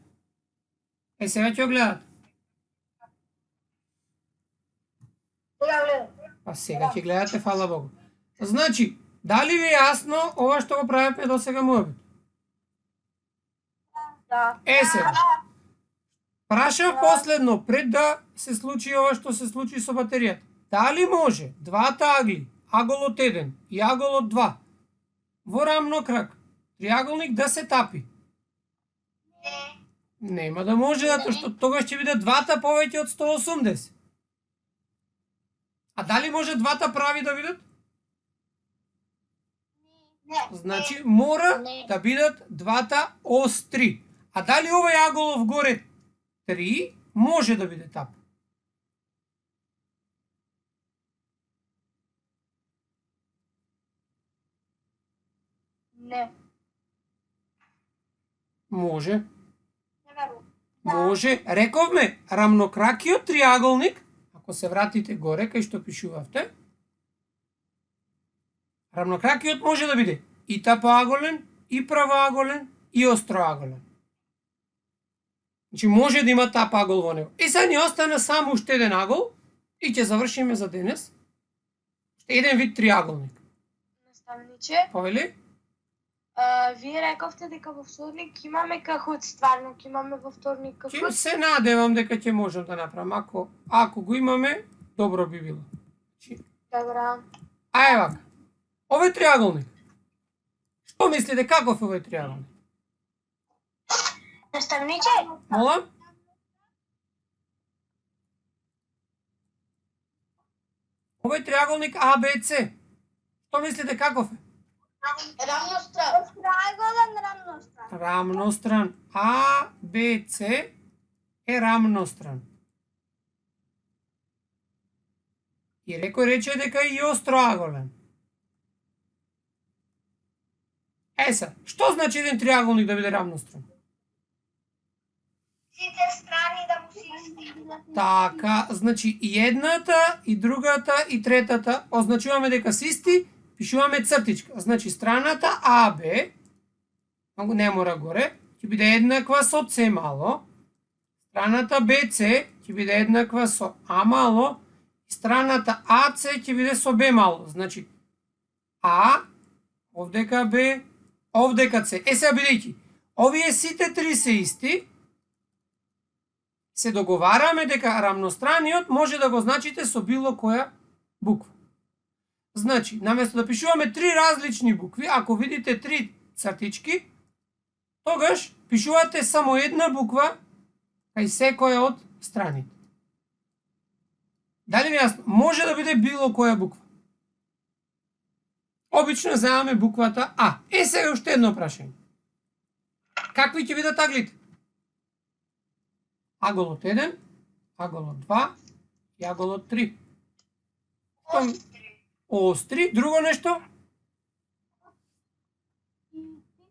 Сега ќе го гледат. Сега гледам. Па сега ќе гледате, фала Богу. Значи, дали ви е јасно ова што го правиме до сега муабет? Да. Сега. Прашав последно, пред да се случи ова што се случи со батеријата. Дали може двата агли, агол од 1 и агол од 2, во рамнокрак триаголник да се тапи? Нема да може, затоа што тогаш ќе бидат двата повеќе од 180. А дали може двата прави да бидат? Значи мора да бидат двата остри. А дали овој аголов горе 3 може да биде тап? Не. Може. Може. Рековме, рамнокракиот триаголник, ако се вратите горе кај што пишувавте, рамнокракиот може да биде и тапоаголен, и правоаголен, и остроаголен. Значи може да има тапагол во него. И сега ни остана само уште еден агол и ќе завршиме за денес. Еден вид триаголник. Наставниче, Повели? вие рековте дека во вторник имаме кахут, стварно ќе имаме во вторник Ќе кахут? се надевам дека ќе можам да направам. Ако го имаме, добро би било. Добра. Ајде вака. Овој триаголник. Што мислите каков е овој триаголник? Наставниче? Молам? Овој триаголник ABC. Што мислите каков е? Рамностран. Триаголен рамностран. Рамностран. ABC е рамностран. И некој рече дека и остроаголен. Са, што значи еден триаголник да биде рамностран? Сите страни да му се исти. Така, значи и едната, и другата, и третата означуваме дека се исти, пишуваме цртичка. Значи страната АБ, не мора горе, ќе биде еднаква со С мало, страната БЦ ќе биде еднаква со А мало, и страната АЦ ќе биде со Б мало. Значи А, овдека Б, овдека С. Сега бидејќи, овие сите три се исти, се договараме дека рамностраниот може да го значите со било која буква. Значи, наместо да пишуваме три различни букви, ако видите три цртички, тогаш пишувате само една буква кај секоја од страните. Дали ви јасно? Може да биде било која буква. Обично земаме буквата А. Сега уште едно прашање. Какви ќе бидат аглите? Агол од 1, агол од 2 и агол од 3. Остри. Друго нешто?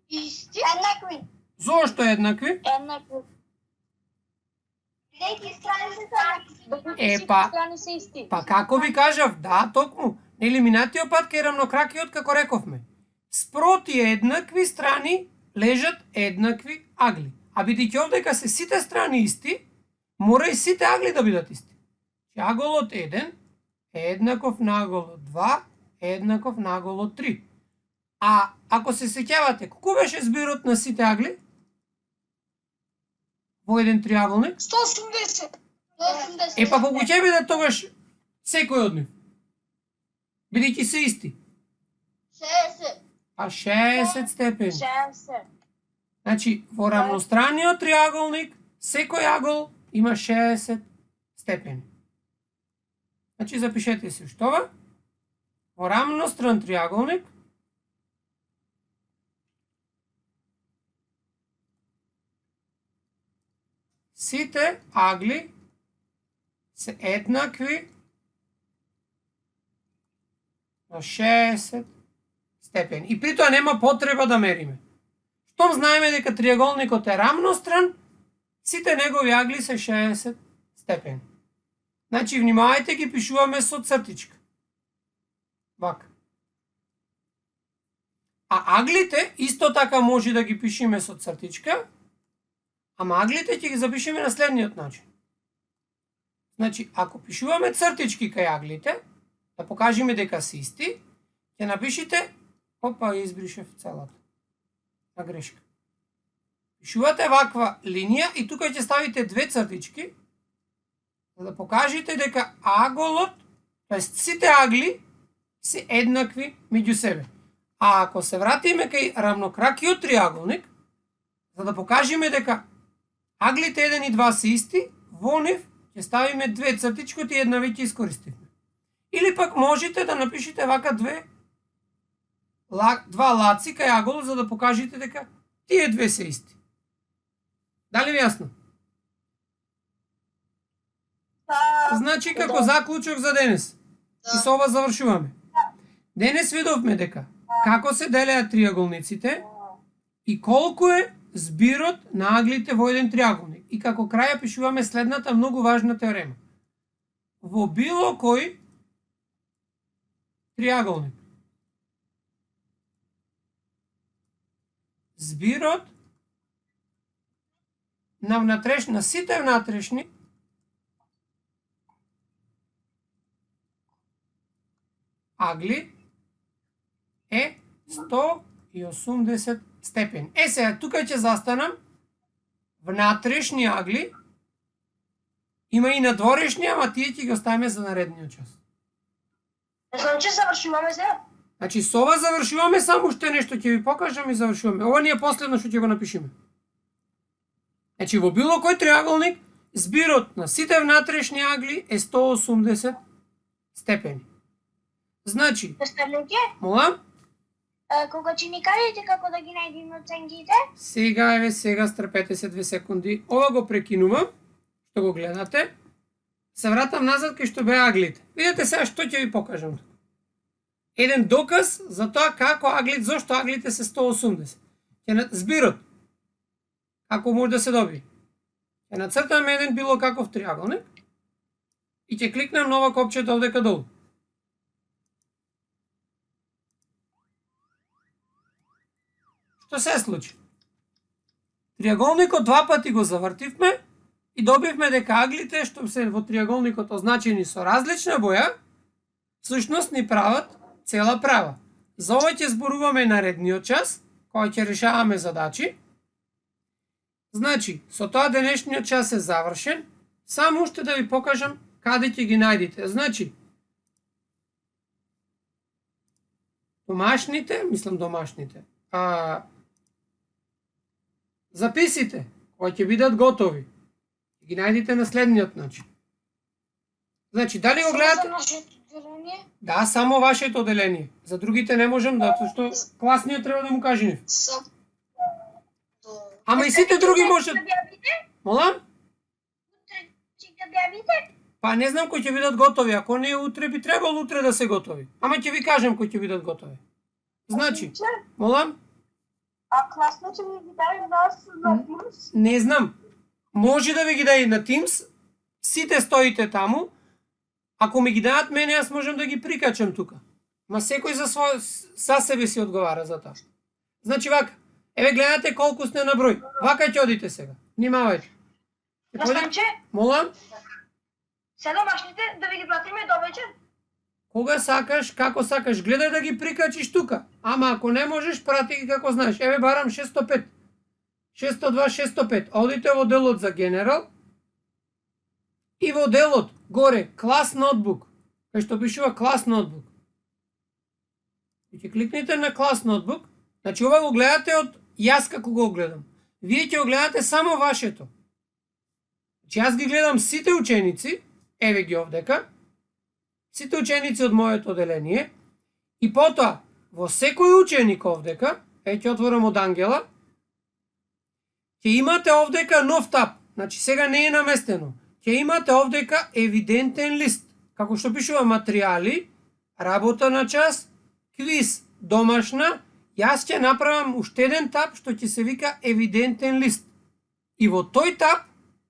Исти. Еднакви. Зошто еднакви? Еднакви. Бидејќи страни се исти. Па како ви кажав, да, токму. На елиминатиот пат кај рамнокракиот, како рековме. Спроти еднакви страни лежат еднакви агли. А бидејќи овдека се сите страни исти, мора и сите агли да бидат исти. Агол од 1 е еднаков на агол од 2 е еднаков на агол од 3. А ако се сеќавате, колку беше збирот на сите агли? Во еден триаголник? 180. Па колку ќе биде тогаш секој од нив? Бидејќи се исти. 60. А 60 степени. 60. Значи, во рамностраниот триаголник, секој агол има 60 степени. Значи, запишете се уште. Во рамностран триаголник сите агли се еднакви на 60 степени. И при тоа нема потреба да мериме. Штом знаеме дека триаголникот е рамностран, сите негови агли се 60 степени. Значи, внимавајте, ги пишуваме со цртичка. Вака. А аглите исто така може да ги пишеме со цртичка, ама аглите ќе ги запишеме на следниот начин. Значи, ако пишуваме цртички кај аглите, да покажеме дека се исти, ќе напишите, опа, избришев целата. На грешка. Пишувате ваква линија и тука ќе ставите две цртички, за да покажете дека аголот, тоест сите агли, се еднакви меѓу себе. А ако се вратиме кај рамнокракиот триаголник, за да покажеме дека аглите 1 и 2 се исти, во нив ќе ставиме две цртички и една веќе искористивме. Или пак можете да напишете вака два лаци кај аголот за да покажете дека тие две се исти. Дали ви јасно? Значи како заклучок за денес. И со ова завршуваме. Денес видовме дека како се делеат триаголниците и колку е збирот на аглите во еден триаголник. И како крај пишуваме следната многу важна теорема. Во било кој триаголник збирот на сите внатрешни агли е 180 степени. Сега, тука ќе застанам. Внатрешни агли има и надворешни, ама тие ќе ги оставиме за наредниот час. Значи завршуваме сега. Значи со ова завршуваме, само уште нешто ќе ви покажам и завршуваме. Ова ни е последно што ќе го напишеме. Значи во било кој триаголник збирот на сите внатрешни агли е 180 степени. Значи, молам? Кога ќе ни кажете како да ги најдеме оценките? Сега стрпете се 2 секунди. Ова го прекинувам, што го гледате. Се вратам назад кај што беа аглите. Видете сега што ќе ви покажам. Еден доказ за тоа како зошто аглите се 180. Збирот, како може да се добие. Ќе нацртам еден било каков триаголник и ќе кликнам на ова копчето овдека долу. Што се случи? Триаголникот два пати го завртивме и добивме дека аглите што се во триаголникот означени со различна боја, всушност ни прават цела права. За ова ќе зборуваме наредниот час, кога ќе решаваме задачи. Значи, со тоа денешниот час е завршен, само уште да ви покажам каде ќе ги најдите. Значи, домашните, записите, кои ќе бидат готови, ги најдите на следниот начин. Значи, дали го гледате? Да, само вашето оделение. За другите не можам, затоа што класниот треба да му каже нив. Ама и сите други можат. Молам? Па не знам кои ќе бидат готови. Ако не утре, би требало утре да се готови. Ама ќе ви кажем кои ќе бидат готови. Значи, молам? А класно ќе ми ги даде вас на Teams? Не знам. Може да ви ги даде на Teams. Сите стоите таму. Ако ми ги дадат мене, аз можам да ги прикачам тука. Ма секој за себе си одговара за тоа. Значи вака. Еве гледате колку сте на број. Вака ќе одите сега. Внимавајте. Настанче? Молам? Се домашните да ви ги пратиме до вечер? Кога сакаш, како сакаш, гледај да ги прикачиш тука. Ама ако не можеш, прати ги како знаеш. Еве барам 605. 602, 605. Одите во делот за генерал. И во делот горе клас ноутбук. Кај што пишува клас ноутбук. И ќе кликнете на клас ноутбук. Значи ова го гледате од јас како го гледам. Вие ќе го гледате само вашето. Значи јас ги гледам сите ученици, еве ги овдека, сите ученици од моето оделение, и потоа во секој ученик овдека, ќе отворам од Ангела, ќе имате овдека нов таб, значи сега не е наместено, ќе имате овдека евидентен лист, како што пишува материјали, работа на час, квиз, домашна, јас ќе направам уште еден таб што ќе се вика евидентен лист. И во тој таб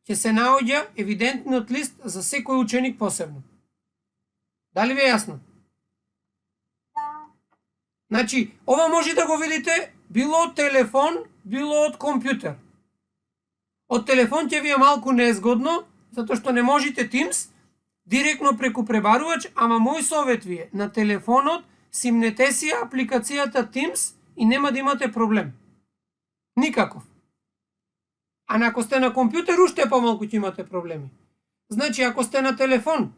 ќе се наоѓа евидентниот лист за секој ученик посебно. Дали ви е јасно? Да. Значи, ова може да го видите било од телефон, било од компјутер. Од телефон ќе ви е малку неизгодно, затоа што не можете Teams директно преку пребарувач, ама мој совет ви е на телефонот симнете си апликацијата Teams и нема да имате проблем. Никаков. А ако сте на компјутер, уште помалку ќе имате проблеми. Значи, ако сте на телефон,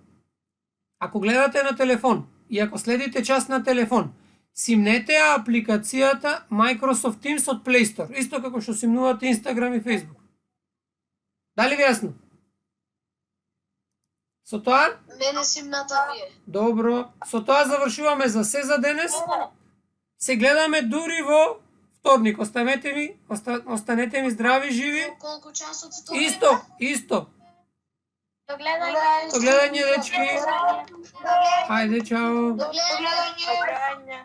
ако гледате на телефон и ако следите час на телефон, симнете апликацијата Microsoft Teams од Play Store, исто како што симнувате Instagram и Facebook. Дали ви јасно? Со тоа? Мене симната ми е. Добро. Со тоа завршуваме за се за денес. Се гледаме дури во вторник. Останете ми здрави, живи. Колку часот тоа? Исто. До гледање. До гледање, дечки. Ајде, чао. До гледање.